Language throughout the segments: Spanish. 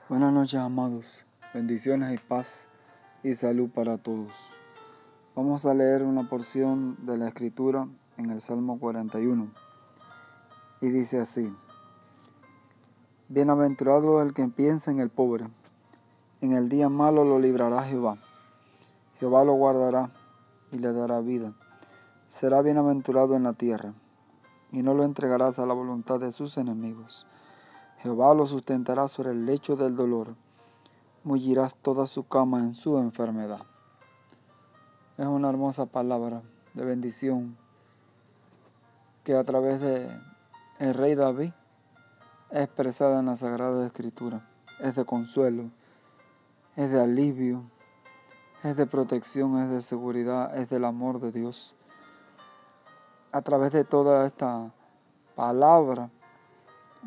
Buenas noches, amados. Bendiciones y paz y salud para todos. Vamos a leer una porción de la Escritura en el Salmo 41. Y dice así: Bienaventurado el que piensa en el pobre. En el día malo lo librará Jehová. Jehová lo guardará y le dará vida. Será bienaventurado en la tierra, y no lo entregarás a la voluntad de sus enemigos. Jehová lo sustentará sobre el lecho del dolor. Mullirás toda su cama en su enfermedad. Es una hermosa palabra de bendición que a través de el rey David es expresada en la Sagrada Escritura. Es de consuelo, es de alivio, es de protección, es de seguridad, es del amor de Dios. A través de toda esta palabra,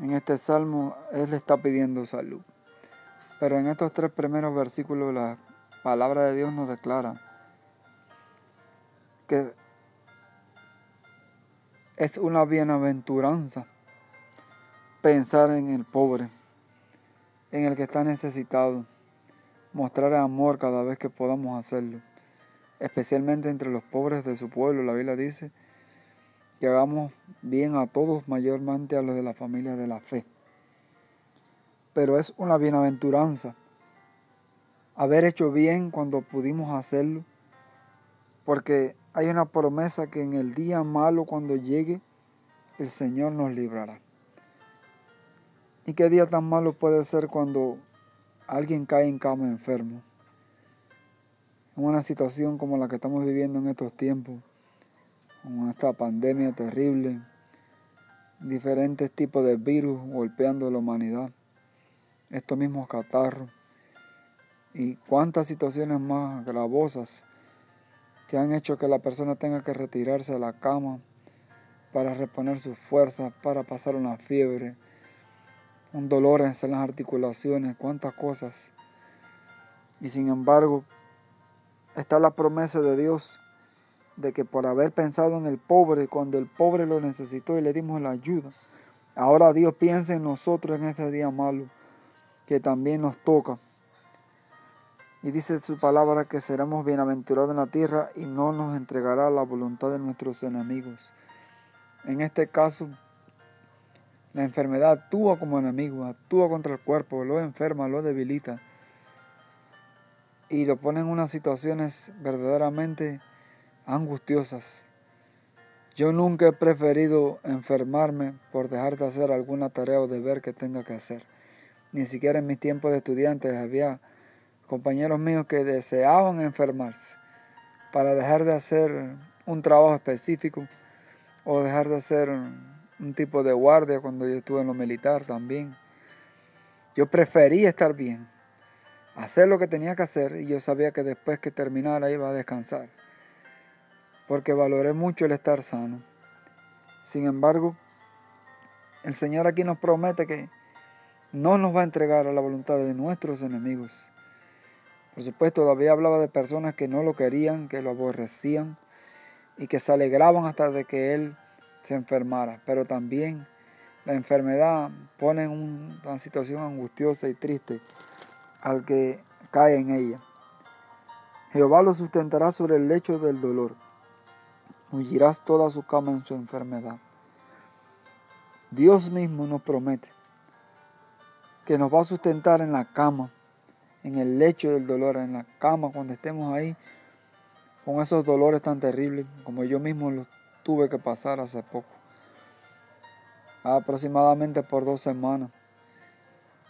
en este salmo, Él está pidiendo salud. Pero en estos 3 primeros versículos, la palabra de Dios nos declara que es una bienaventuranza pensar en el pobre, en el que está necesitado, mostrar amor cada vez que podamos hacerlo, especialmente entre los pobres de su pueblo. La Biblia dice que hagamos bien a todos, mayormente a los de la familia de la fe. Pero es una bienaventuranza haber hecho bien cuando pudimos hacerlo, porque hay una promesa que en el día malo, cuando llegue, el Señor nos librará. ¿Y qué día tan malo puede ser cuando alguien cae en cama enfermo? En una situación como la que estamos viviendo en estos tiempos, con esta pandemia terrible, diferentes tipos de virus golpeando a la humanidad, estos mismos catarros y cuántas situaciones más gravosas que han hecho que la persona tenga que retirarse a la cama para reponer sus fuerzas, para pasar una fiebre, un dolor en las articulaciones, cuántas cosas. Y sin embargo, está la promesa de Dios de que por haber pensado en el pobre, cuando el pobre lo necesitó y le dimos la ayuda, ahora Dios piensa en nosotros en este día malo, que también nos toca. Y dice su palabra que seremos bienaventurados en la tierra y no nos entregará la voluntad de nuestros enemigos. En este caso, la enfermedad actúa como enemigo, actúa contra el cuerpo, lo enferma, lo debilita y lo pone en unas situaciones verdaderamente angustiosas. Yo nunca he preferido enfermarme por dejar de hacer alguna tarea o deber que tenga que hacer. Ni siquiera en mis tiempos de estudiantes había compañeros míos que deseaban enfermarse para dejar de hacer un trabajo específico o dejar de hacer un tipo de guardia cuando yo estuve en lo militar también. Yo prefería estar bien, hacer lo que tenía que hacer, y yo sabía que después que terminara iba a descansar, porque valoré mucho el estar sano. Sin embargo, el Señor aquí nos promete que no nos va a entregar a la voluntad de nuestros enemigos. Por supuesto, David hablaba de personas que no lo querían, que lo aborrecían y que se alegraban hasta de que él se enfermara. Pero también la enfermedad pone en una situación angustiosa y triste al que cae en ella. Jehová lo sustentará sobre el lecho del dolor. Mullirás toda su cama en su enfermedad. Dios mismo nos promete que nos va a sustentar en la cama, en el lecho del dolor, en la cama cuando estemos ahí con esos dolores tan terribles como yo mismo los tuve que pasar hace poco. Aproximadamente por 2 semanas,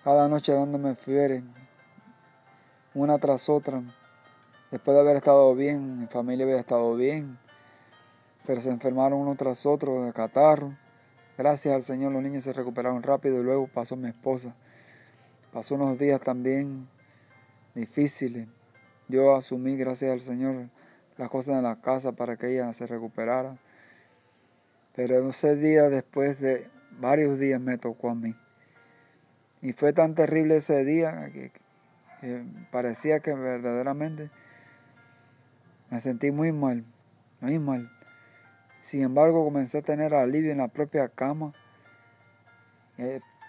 cada noche dándome fiebre, una tras otra. Después de haber estado bien, mi familia había estado bien, pero se enfermaron uno tras otro de catarro. Gracias al Señor los niños se recuperaron rápido y luego pasó mi esposa. Pasó unos días también difíciles. Yo asumí, gracias al Señor, las cosas en la casa para que ella se recuperara. Pero ese día, después de varios días, me tocó a mí. Y fue tan terrible ese día que parecía que verdaderamente me sentí muy mal, muy mal. Sin embargo, comencé a tener alivio en la propia cama.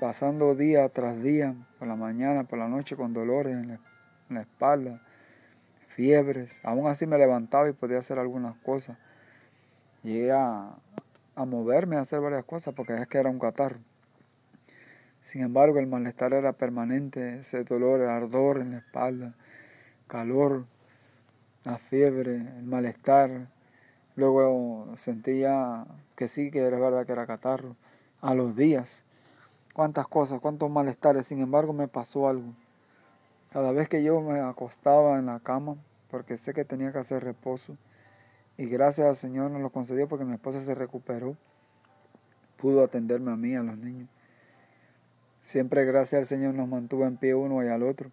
pasando día tras día, por la mañana, por la noche, con dolores en la espalda, fiebres. Aún así me levantaba y podía hacer algunas cosas. Llegué a moverme, a hacer varias cosas, porque es que era un catarro. Sin embargo, el malestar era permanente, ese dolor, el ardor en la espalda, calor, la fiebre, el malestar. Luego sentía que sí, que era verdad que era catarro. A los días, cuántas cosas, cuántos malestares. Sin embargo, me pasó algo. Cada vez que yo me acostaba en la cama, porque sé que tenía que hacer reposo, y gracias al Señor nos lo concedió porque mi esposa se recuperó, pudo atenderme a mí, a los niños. Siempre gracias al Señor nos mantuvo en pie uno y al otro.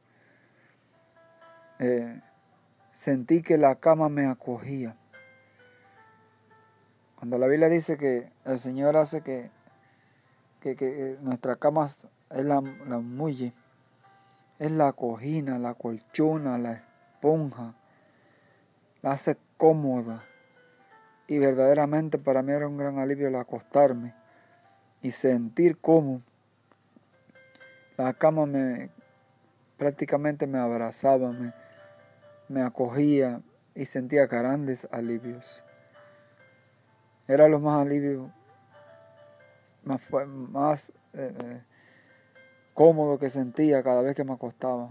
Sentí que la cama me acogía. Cuando la Biblia dice que el Señor hace que nuestra cama es la muelle, es la cojina, la colchona, la esponja, la hace cómoda. Y verdaderamente para mí era un gran alivio el acostarme y sentir cómo la cama prácticamente me abrazaba, me acogía y sentía grandes alivios. Era los más alivios, más cómodo que sentía cada vez que me acostaba.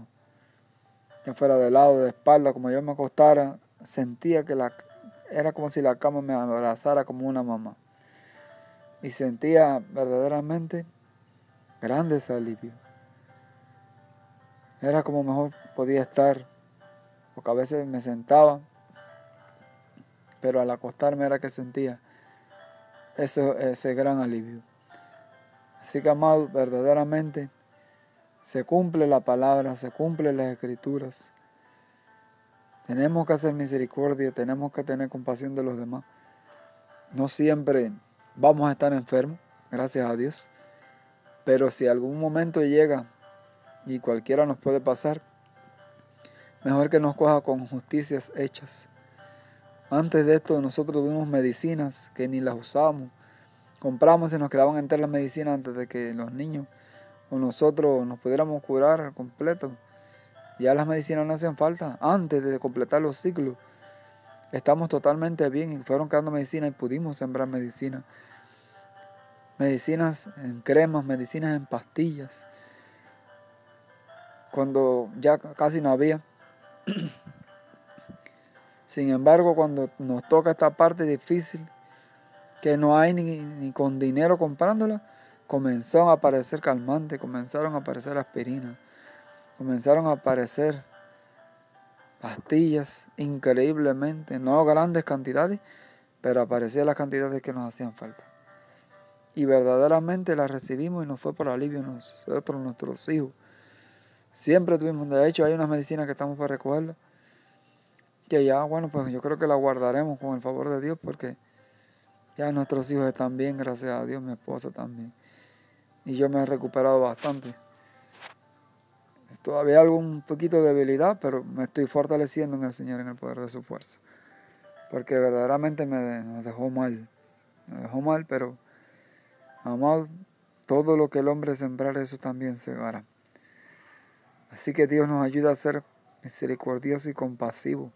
Ya fuera de lado, de espalda, como yo me acostara, sentía que era como si la cama me abrazara como una mamá. Y sentía verdaderamente grandes alivios. Era como mejor podía estar, porque a veces me sentaba, pero al acostarme era que sentía ese gran alivio. Así que, amado, verdaderamente se cumple la palabra, se cumplen las escrituras. Tenemos que hacer misericordia, tenemos que tener compasión de los demás. No siempre vamos a estar enfermos, gracias a Dios. Pero si algún momento llega y cualquiera nos puede pasar, mejor que nos coja con justicias hechas. Antes de esto nosotros tuvimos medicinas que ni las usábamos. Compramos y nos quedaban enteras las medicinas antes de que los niños o nosotros nos pudiéramos curar al completo. Ya las medicinas no hacían falta. Antes de completar los ciclos, estamos totalmente bien y fueron quedando medicinas y pudimos sembrar medicina. Medicinas en cremas, medicinas en pastillas. Cuando ya casi no había. Sin embargo, cuando nos toca esta parte difícil, que no hay ni con dinero comprándola, comenzaron a aparecer calmantes, comenzaron a aparecer aspirinas, comenzaron a aparecer pastillas increíblemente, no grandes cantidades, pero aparecían las cantidades que nos hacían falta. Y verdaderamente las recibimos y nos fue por alivio nosotros, nuestros hijos. Siempre tuvimos, de hecho hay unas medicinas que estamos para recogerlas, que ya, bueno, pues yo creo que la guardaremos con el favor de Dios, porque ya nuestros hijos están bien, gracias a Dios, mi esposa también. Y yo me he recuperado bastante. Todavía algún poquito de debilidad, pero me estoy fortaleciendo en el Señor, en el poder de su fuerza. Porque verdaderamente me dejó mal. Me dejó mal, pero, amado, todo lo que el hombre sembrare, eso también segará. Así que Dios nos ayuda a ser misericordiosos y compasivos,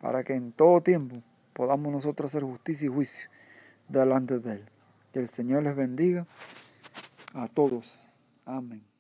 para que en todo tiempo podamos nosotros hacer justicia y juicio delante de Él. Que el Señor les bendiga a todos. Amén.